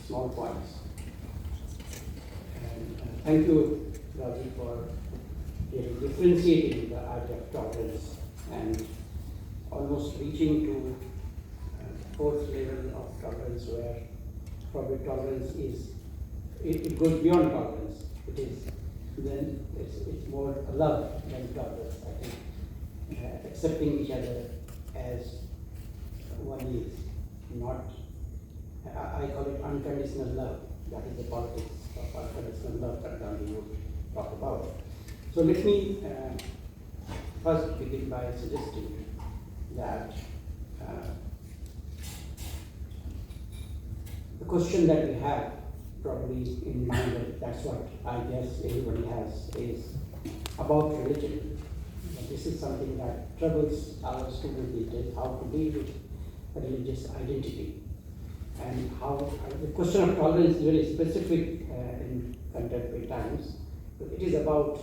small points. And thank you, Raji, for differentiating the idea of tolerance and almost reaching to fourth level of tolerance, where probably tolerance is, it goes beyond tolerance. It is, then it's more love than tolerance, I think. Accepting each other as one is, not, I call it unconditional love. That is the politics of unconditional love that Gandhi would talk about. So let me first begin by suggesting that the question that we have probably in mind, and that's what I guess everybody has, is about religion. This is something that troubles our students these days, how to deal with religious identity. And how the question of tolerance is very specific in contemporary times. It is about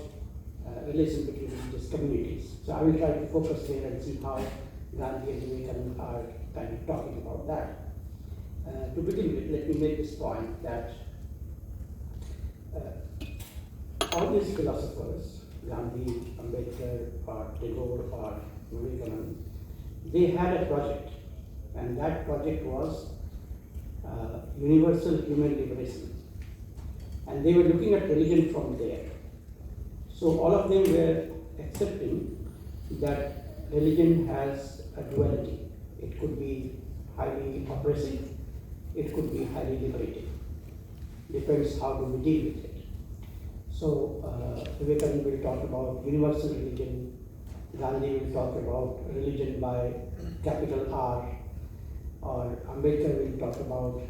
relation between religious communities. So I will try to focus there and see how Gandhi and Vivekananda are kind of talking about that. To begin with, let me make this point that all these philosophers, Gandhi, Ambedkar, or Tagore, or Vivekananda, they had a project, and that project was universal human liberation. And they were looking at religion from there. So all of them were accepting that religion has a duality. It could be highly oppressive, it could be highly liberating. Depends how do we deal with it. So Vivekananda will talk about universal religion, Gandhi will talk about religion by capital R, or Ambedkar will talk about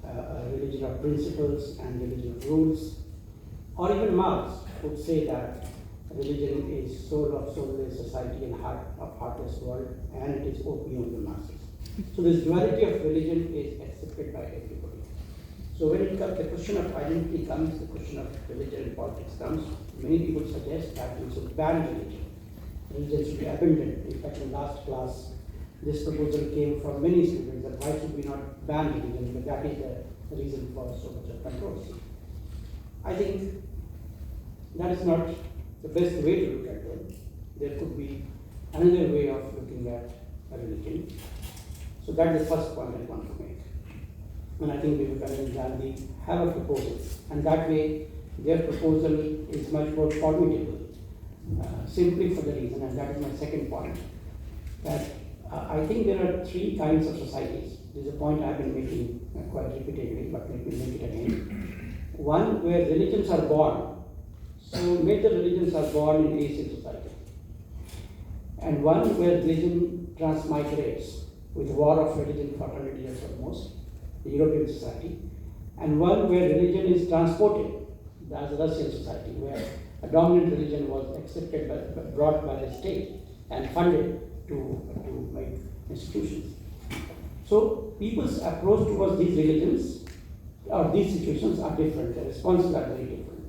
a religion of principles and religion of rules, or even Marx would say that religion is soul of soulless society and heart of heartless world, and it is opium of the masses. So this duality of religion is accepted by everybody. So when it comes, the question of identity comes, the question of religion and politics comes, many people suggest that we should ban religion. Religion should be abandoned. In fact, in last class, this proposal came from many students that why should we not ban religion, but that is the reason for so much of controversy. I think that is not the best way to look at it. There could be another way of looking at a religion. So that is the first point I want to make. And I think Vivekananda and Gandhi have a proposal, and that way their proposal is much more formidable, simply for the reason, and that is my second point, that I think there are three kinds of societies. This is a point I've been making quite repeatedly, but let me make it again. One where religions are born. So major religions are born in Asian society. And one where religion transmigrates with war of religion for 100 years almost, the European society. And one where religion is transported, as the Russian society, where a dominant religion was accepted, brought by the state and funded to make institutions. So people's approach towards these religions or these situations are different. The responses are very different.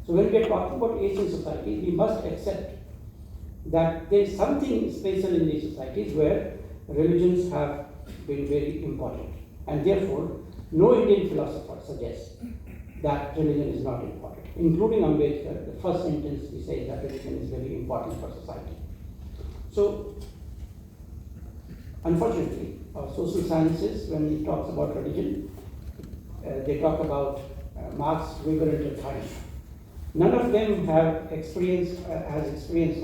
So when we are talking about Asian societies, we must accept that there is something special in these societies where religions have been very important. And therefore, no Indian philosopher suggests that religion is not important, including Ambedkar. The first sentence he says that religion is very important for society. So, unfortunately, our social sciences, when he talks about religion, they talk about Marx, Weber, and Durkheim. None of them have experience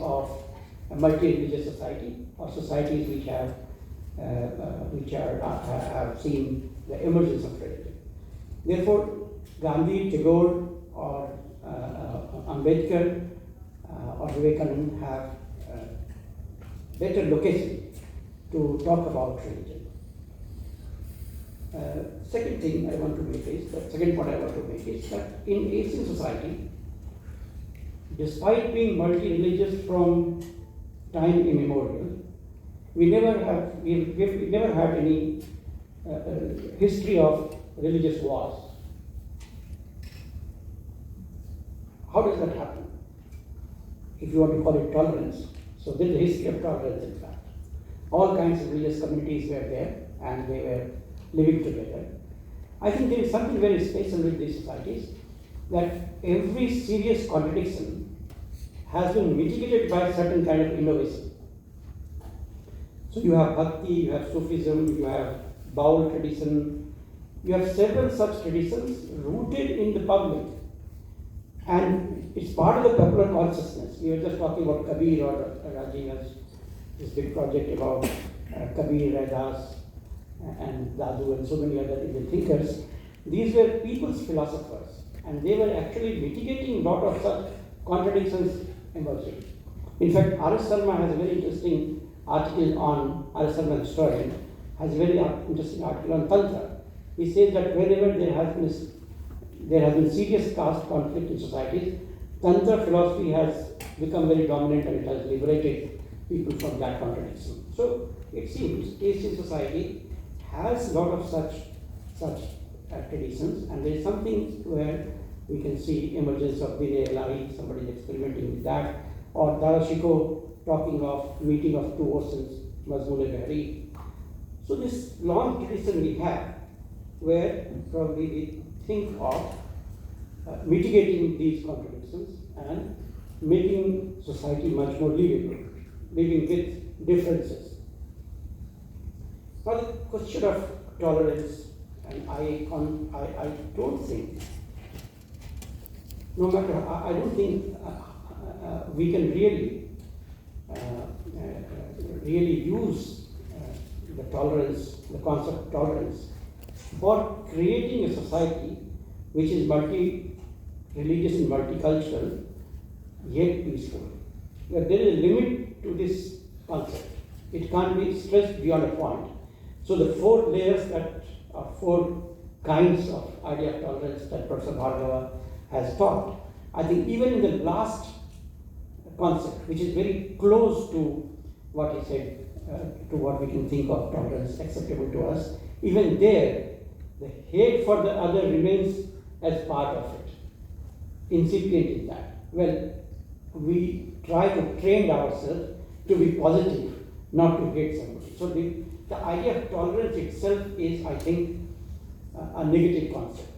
of a multi-religious society or societies which have seen the emergence of religion. Therefore, Gandhi, Tagore, or Ambedkar, or Vivekananda have better location to talk about religion. Second thing I want to make is, the second point I want to make is that in Asian society, despite being multi-religious from time immemorial, we never had any history of religious wars. How does that happen? If you want to call it tolerance, so there's a history of tolerance in fact. All kinds of religious communities were there and they were living together. I think there is something very special with these societies, that every serious contradiction has been mitigated by certain kind of innovation. So you have Bhakti, you have Sufism, you have Baul tradition, you have several such traditions rooted in the public. And it's part of the popular consciousness. We were just talking about Kabir, or Rajiv has this big project about Kabir, Raidas, and Dadu, and so many other Indian thinkers. These were people's philosophers, and they were actually mitigating a lot of such contradictions emerging. In fact, R.S. Sharma has a very interesting article on, R.S. Sharma, historian, has a very interesting article on Tantra. He says that wherever there has been serious caste conflict in societies, Tantra philosophy has become very dominant, and it has liberated people from that contradiction. So it seems Asian society has a lot of such traditions, and there is something where we can see emergence of Binay Elahi, somebody is experimenting with that, or Darashiko talking of meeting of two oceans, Mazmul-e-Bahri. So this long tradition we have, where probably we think of mitigating these contradictions and making society much more livable, living with differences. Now the question of tolerance, and I don't think, no matter, I don't think we can really use the tolerance, the concept of tolerance, for creating a society which is multi-religious and multicultural, yet peaceful. But there is a limit to this concept. It can't be stressed beyond a point. So the four layers that are four kinds of idea of tolerance that Professor Bhargava has taught, I think even in the last concept, which is very close to what he said, to what we can think of tolerance acceptable to us, even there, the hate for the other remains as part of it, incipient in that. Well, we try to train ourselves to be positive, not to hate somebody. So the idea of tolerance itself is, I think, a negative concept.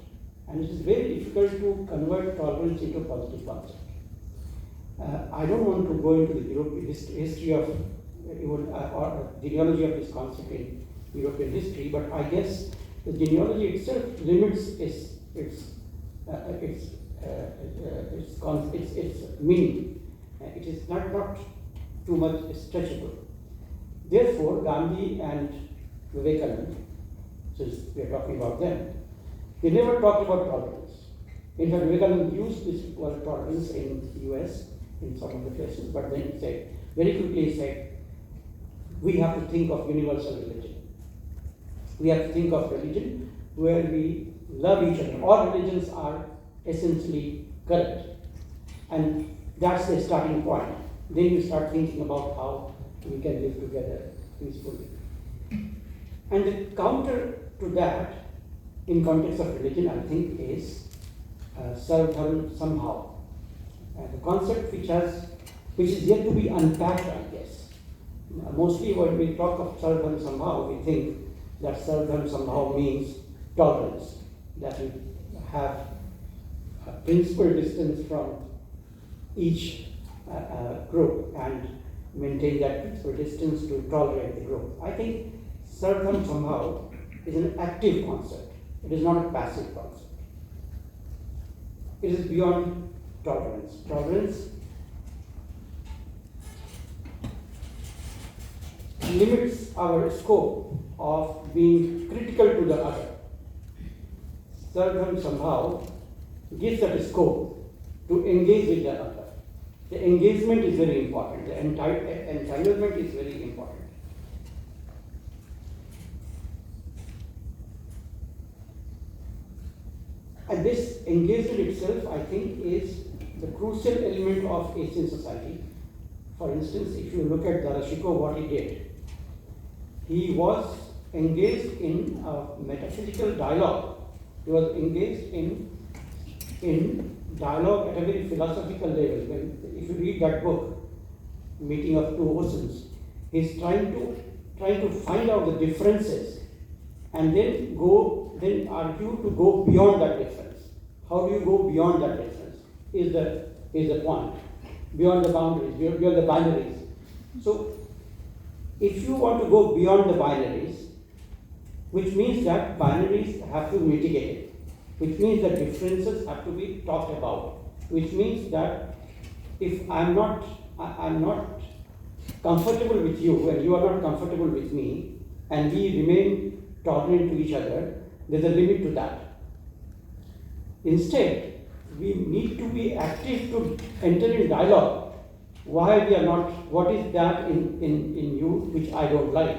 And it is very difficult to convert tolerance into a positive concept. I don't want to go into the European history of, or genealogy of this concept in European history, but I guess the genealogy itself limits its meaning. It is not too much stretchable. Therefore, Gandhi and Vivekananda, since we are talking about them, they never talked about tolerance. In fact, Vivekananda used this word tolerance in the US in some of the places, but then he said, very quickly he said, we have to think of universal religion. We have to think of religion where we love each other. All religions are essentially correct. And that's the starting point. Then you start thinking about how we can live together peacefully. And the counter to that, in context of religion, I think is Sarvadharma somehow. The concept which is yet to be unpacked, I guess. Mostly when we talk of Sarvadharma somehow, we think that Sarvadharma somehow means tolerance, that we have a principal distance from each group and maintain that principal distance to tolerate the group. I think Sarvadharma somehow is an active concept. It is not a passive concept. It is beyond tolerance. Tolerance limits our scope of being critical to the other. Sarvadharma somehow gives that scope to engage with the other. The engagement is very important. The entanglement is very important. And this engagement itself, I think, is the crucial element of Asian society. For instance, if you look at Darashiko, what he did, he was engaged in a metaphysical dialogue. He was engaged in dialogue at a very philosophical level. If you read that book, Meeting of Two Oceans, he's trying to find out the differences and then go then argue to go beyond that difference. How do you go beyond that difference? Is the point. Beyond the boundaries, beyond the binaries. So, if you want to go beyond the binaries, which means that binaries have to be mitigated, which means that differences have to be talked about, which means that if I'm not comfortable with you and you are not comfortable with me, and we remain tolerant to each other, there's a limit to that. Instead, we need to be active to enter in dialogue. Why we are not, what is that in you which I don't like?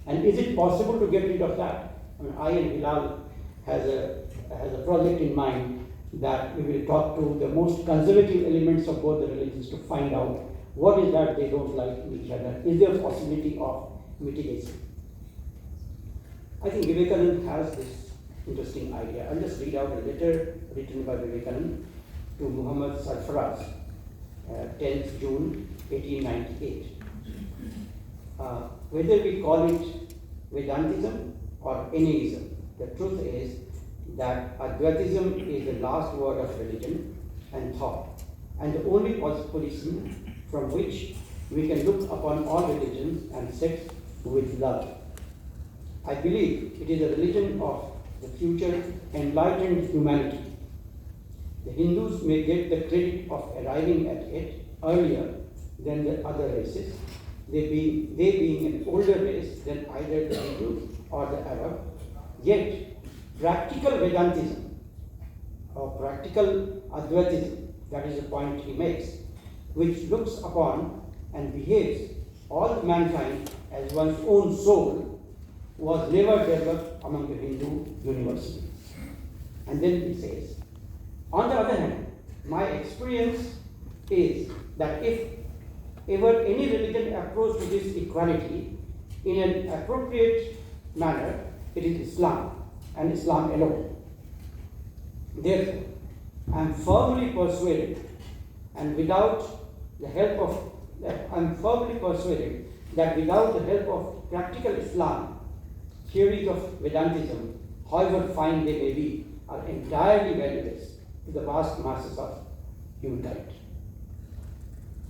And is it possible to get rid of that? I mean, I and Bilal has a project in mind that we will talk to the most conservative elements of both the religions to find out what is that they don't like in each other. Is there a possibility of mitigation? I think Vivekananda has this interesting idea. I'll just read out a letter written by Vivekananda to Muhammad Sarfaraz, 10th June 1898. Whether we call it Vedantism or anyism, the truth is that Advaitism is the last word of religion and thought, and the only position from which we can look upon all religions and sects with love. I believe it is a religion of the future enlightened humanity. The Hindus may get the credit of arriving at it earlier than the other races, they being an older race than either the Hindu or the Arab. Yet, practical Vedantism or practical Advaitism, that is the point he makes, which looks upon and behaves all mankind as one's own soul, was never developed among the Hindu universally. And then he says, on the other hand, my experience is that if ever any religion approach to this equality in an appropriate manner, it is Islam and Islam alone. Therefore, I am firmly persuaded, and without the help of, that without the help of practical Islam, theories of Vedantism, however fine they may be, are entirely valueless to the vast masses of humankind.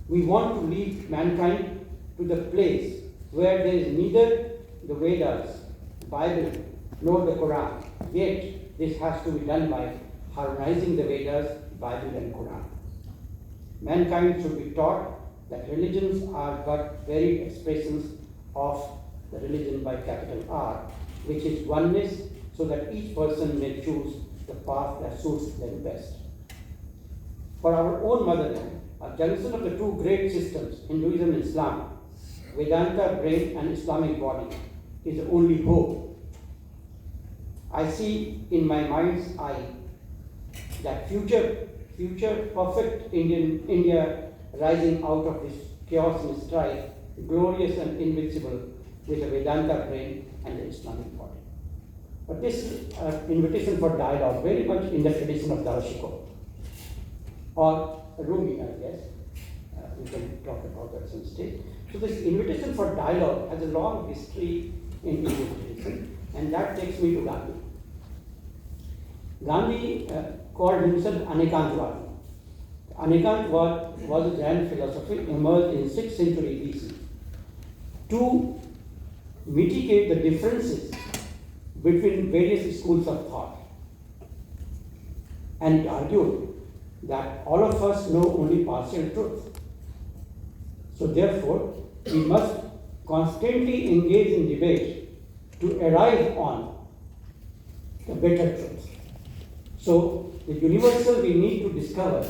We want to lead mankind to the place where there is neither the Vedas, Bible, nor the Quran. Yet, this has to be done by harmonizing the Vedas, Bible, and Quran. Mankind should be taught that religions are but varied expressions of the religion by capital R, which is oneness, so that each person may choose the path that suits them best. For our own motherland, a junction of the two great systems, Hinduism and Islam, Vedanta brain and Islamic body, is the only hope. I see in my mind's eye that future perfect India rising out of this chaos and strife, glorious and invincible, with a Vedanta brain and the Islamic body. But this invitation for dialogue, very much in the tradition of Darashikoh, or Rumi, I guess. We can talk about that some stage. So this invitation for dialogue has a long history in Indian tradition, and that takes me to Gandhi. Gandhi called himself Anekantwadi. Anekant was a Jain philosophy emerged in 6th century BC to mitigate the differences between various schools of thought. And it argued that all of us know only partial truth. So therefore, we must constantly engage in debate to arrive on the better truth. So the universal we need to discover.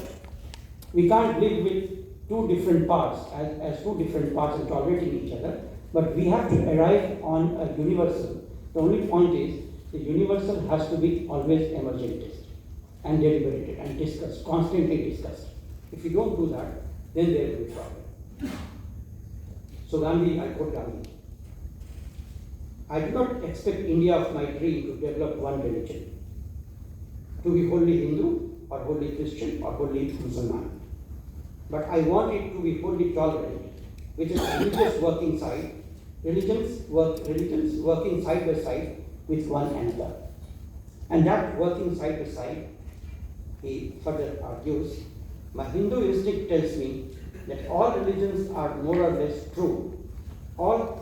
We can't live with two different parts as two different parts and tolerating each other, but we have to arrive on a universal. The only point is the universal has to be always emergentist and deliberated and discussed, constantly discussed. If you don't do that, then there will be problem. So Gandhi, I quote Gandhi, I do not expect India of my dream to develop one religion, to be wholly Hindu or wholly Christian or wholly Muslim. But I want it to be wholly tolerant, which is religions working side by side with one another. And that working side by side, he further argues, my Hindu instinct tells me that all religions are more or less true. All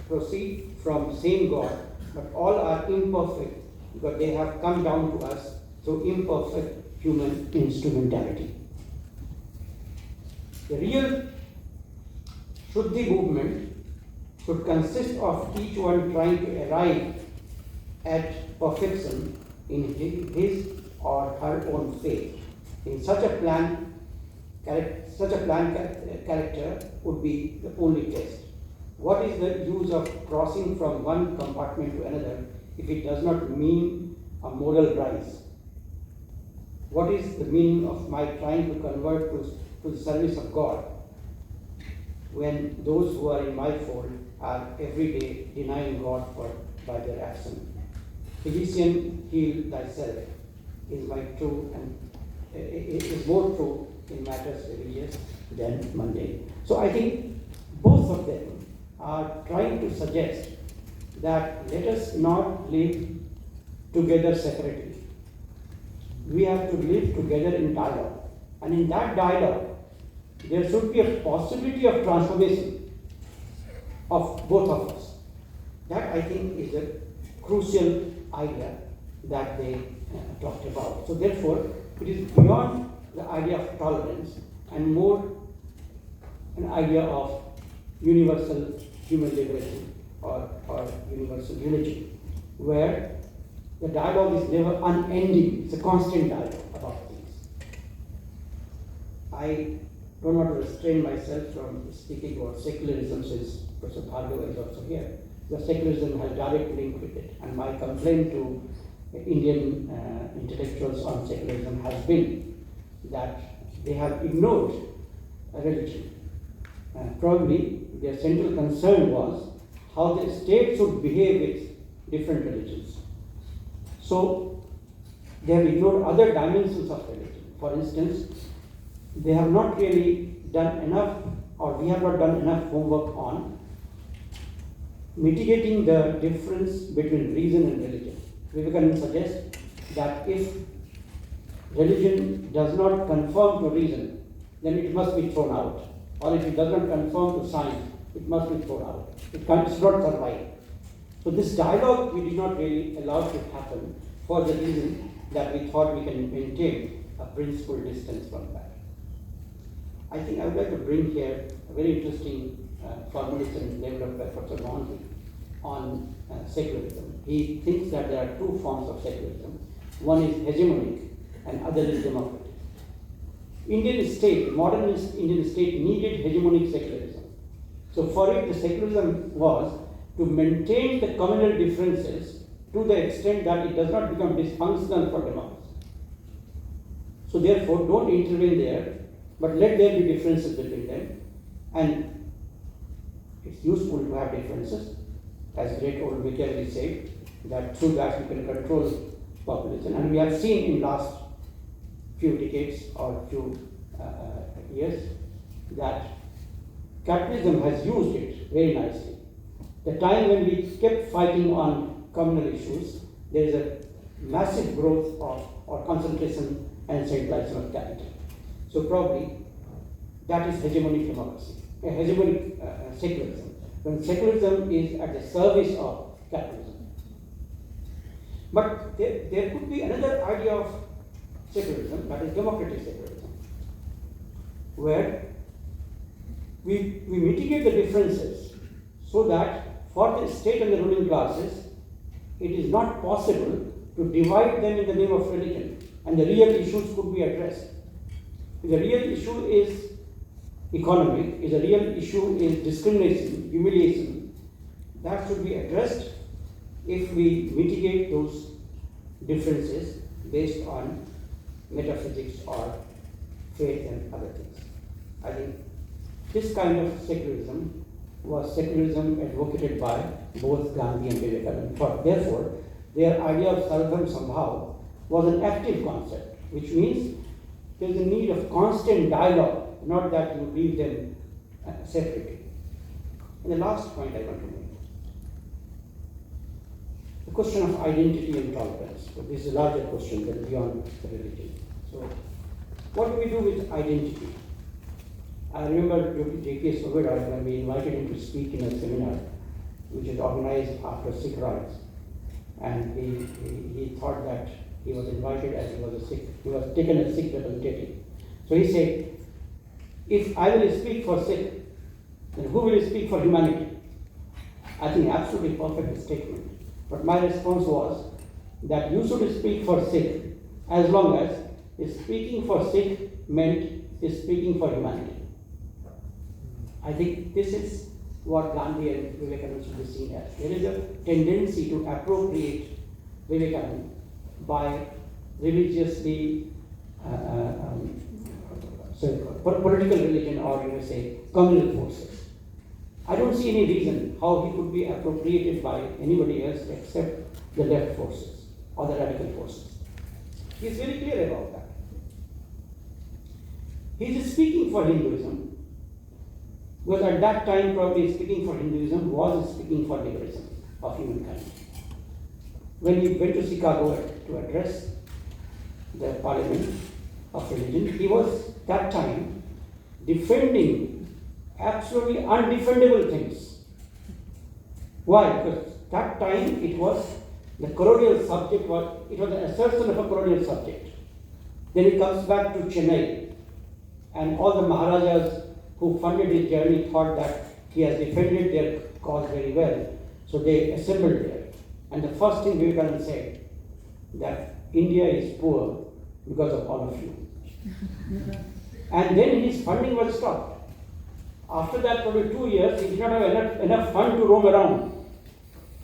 proceed from same God, but all are imperfect because they have come down to us through imperfect human instrumentality. The real Shuddhi movement should consist of each one trying to arrive at perfection in his or her own faith. In such a plan, character would be the only test. What is the use of crossing from one compartment to another if it does not mean a moral rise? What is the meaning of my trying to convert to the service of God when those who are in my fold are every day denying God by their action? Physician, heal thyself is my true and is more true in matters religious than mundane. So I think both of them are trying to suggest that let us not live together separately. We have to live together in dialogue. And in that dialogue, there should be a possibility of transformation of both of us. That I think is a crucial idea that they talked about. So therefore, it is beyond the idea of tolerance and more an idea of universal human liberation or universal religion, where the dialogue is never unending. It's a constant dialogue about things. I don't want to restrain myself from speaking about secularism since Professor Bhargava is also here. The secularism has direct link with it, and my complaint to Indian intellectuals on secularism has been that they have ignored religion. Probably their central concern was how the state should behave with different religions. So they have ignored other dimensions of religion. For instance, they have not really done enough, or we have not done enough homework on mitigating the difference between reason and religion. Vivekananda suggests that if religion does not conform to reason, then it must be thrown out. Or if it does not conform to science, it must be thrown out. It should not survive. So this dialogue we did not really allow to happen for the reason that we thought we can maintain a principled distance from that. I think I would like to bring here a very interesting formulation developed by Professor Manindra on secularism. He thinks that there are two forms of secularism. One is hegemonic and other is democratic. Modern Indian state needed hegemonic secularism. So for it, the secularism was to maintain the communal differences to the extent that it does not become dysfunctional for democracy. So therefore, don't intervene there, but let there be differences between them. And it's useful to have differences, as great old Machiavelli said, that through that you can control population. And we have seen in last few decades or few years that capitalism has used it very nicely. The time when we kept fighting on communal issues, there is a massive growth of or concentration and centralization of capital. So probably that is hegemonic democracy, hegemonic secularism. When secularism is at the service of capitalism. But there could be another idea of secularism, that is democratic secularism, where we mitigate the differences so that for the state and the ruling classes, it is not possible to divide them in the name of religion, and the real issues could be addressed. If the real issue is economic, if the real issue is discrimination, humiliation, that should be addressed if we mitigate those differences based on metaphysics or faith and other things. I think this kind of secularism was secularism advocated by both Gandhi and Vivekananda. Therefore, their idea of Sarvam Sambhav was an active concept, which means there is a need of constant dialogue, not that you leave them separately. And the last point I want to make. the question of identity and tolerance. So this is a larger question than beyond the religion. So what do we do with identity? I remember J.K. Sobera, when we invited him to speak in a seminar, which is organized after Sikh riots, and he thought that he was invited as he was a Sikh. He was taken as Sikh representative. So he said, if I will speak for Sikh, then who will speak for humanity? I think absolutely perfect statement. But my response was that you should speak for Sikh as long as speaking for Sikh meant speaking for humanity. I think this is what Gandhi and Vivekananda should be seen as. There is a tendency to appropriate Vivekananda by religiously, political religion, or you may say communal forces. I don't see any reason how he could be appropriated by anybody else except the left forces or the radical forces. He is very clear about that. He is speaking for Hinduism, because at that time probably speaking for Hinduism was speaking for liberation of humankind. When he went to Chicago to address the Parliament of Religion, he was that time defending absolutely undefendable things. Why? Because that time it was the colonial subject, it was an assertion of a colonial subject. Then he comes back to Chennai, and all the Maharajas who funded his journey thought that he has defended their cause very well. So they assembled there. And the first thing Vivekananda said, that India is poor because of all of you. And then his funding was stopped. After that, probably 2 years, he did not have enough fund to roam around.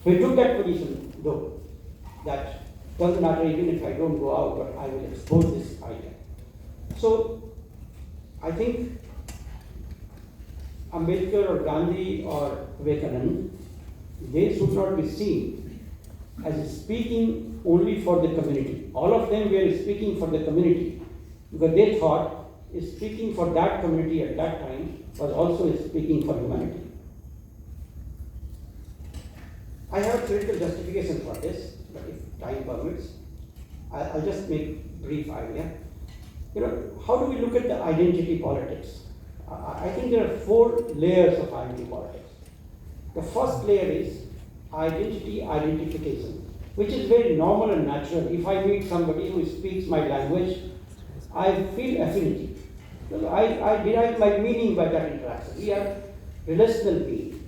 So he took that position, though, that doesn't matter even if I don't go out, but I will expose this idea. So I think Ambedkar or Gandhi or Vivekananda, they should not be seen as speaking only for the community. All of them were speaking for the community because they thought speaking for that community at that time was also speaking for humanity. I have a critical justification for this, but if time permits, I'll just make brief idea. How do we look at the identity politics? I think there are 4 layers of identity politics. The first layer is identity identification, which is very normal and natural. If I meet somebody who speaks my language, I feel affinity. I derive my meaning by that interaction. We are relational beings.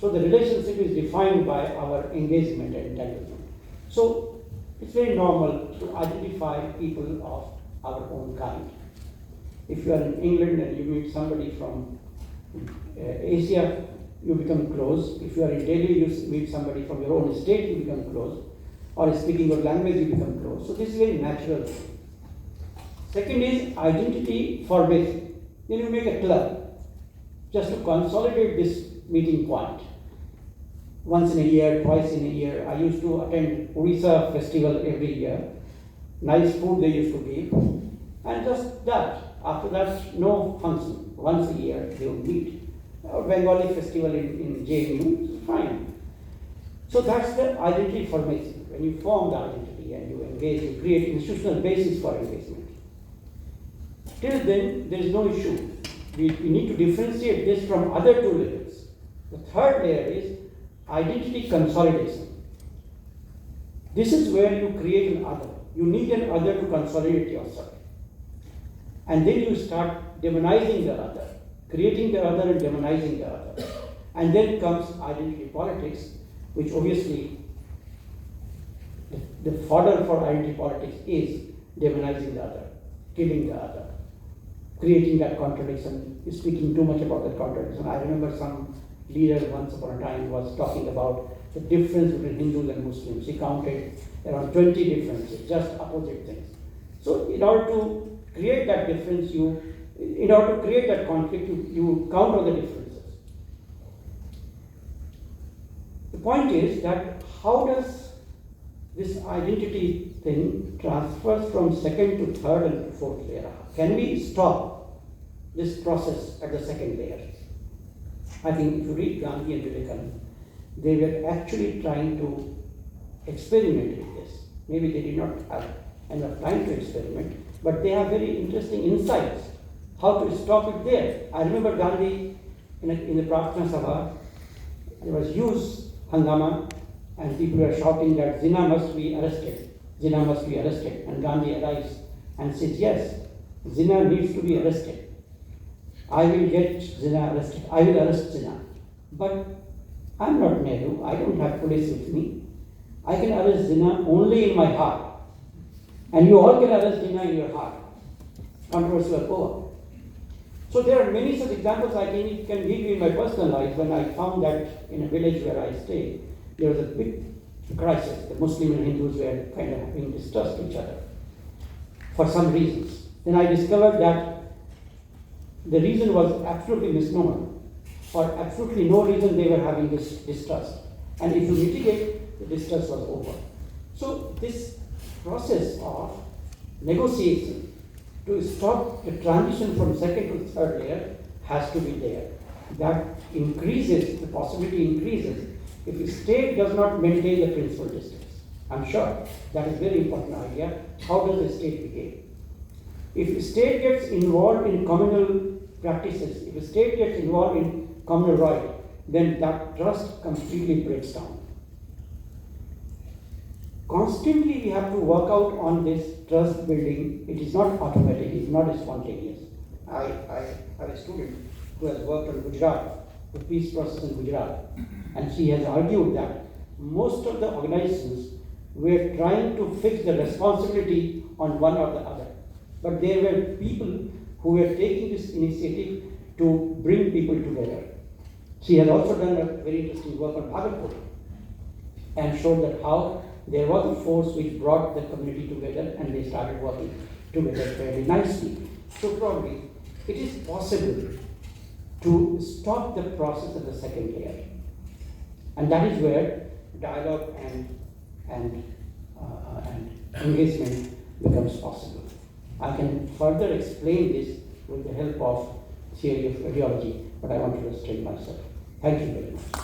So the relationship is defined by our engagement and entanglement. So it's very normal to identify people of our own kind. If you are in England and you meet somebody from Asia, you become close. If you are in Delhi, you meet somebody from your own state, you become close. Or speaking your language, you become close. So this is very natural. Second is identity formation. Then you make a club just to consolidate this meeting point. Once in a year, twice in a year. I used to attend Odisha festival every year. Nice food they used to give. And just that. After that, no function. Once a year they would meet. Bengali festival in JNU, fine. So that's the identity formation. When you form the identity and you engage, you create institutional basis for engagement. Till then, there is no issue. We need to differentiate this from other 2 layers. The third layer is identity consolidation. This is where you create an other. You need an other to consolidate yourself. And then you start demonizing the other, creating the other and demonizing the other. And then comes identity politics, which obviously the fodder for identity politics is demonizing the other, killing the other, creating that contradiction, speaking too much about that contradiction. I remember some leader once upon a time was talking about the difference between Hindus and Muslims. He counted around 20 differences, just opposite things. So in order to create that difference, in order to create that conflict, you count on the differences. The point is that how does this identity thing transfers from second to third and fourth layer? Can we stop this process at the second layer? I think if you read Gandhi and Vivekananda, they were actually trying to experimented with this. Maybe they did not have enough time to experiment, but they have very interesting insights how to stop it there. I remember Gandhi in the Prarthana Sabha, there was huge hangama, and people were shouting that Zina must be arrested. Zina must be arrested. And Gandhi arrives and says, yes, Zina needs to be arrested. I will get Zina arrested. I will arrest Zina. But I'm not Nehru. I don't have police with me. I can arrest Zina only in my heart. And you all can arrest Zina in your heart. Controversial power. So there are many such examples I can give you in my personal life when I found that in a village where I stayed, there was a big crisis. The Muslim and Hindus were kind of having distrust each other for some reasons. Then I discovered that the reason was absolutely misnomer. For absolutely no reason they were having this distrust. And if you mitigate, the distrust was over. So this process of negotiation to stop the transition from second to third layer has to be there. That increases, the possibility increases if the state does not maintain the principal distance. I'm sure that is a very important idea. How does the state behave? If the state gets involved in communal practices, if the state gets involved in communal right, then that trust completely breaks down. Constantly we have to work out on this trust building. It is not automatic, it is not spontaneous. I have a student who has worked on Gujarat, the peace process in Gujarat, and she has argued that most of the organizations were trying to fix the responsibility on one or the other. But there were people who were taking this initiative to bring people together. She has also done a very interesting work on Bhagalpur and showed that how there was a force which brought the community together and they started working together fairly nicely. So probably it is possible to stop the process of the second layer. And that is where dialogue and engagement becomes possible. I can further explain this with the help of theory of ideology, but I want to restrain myself. Thank you very much.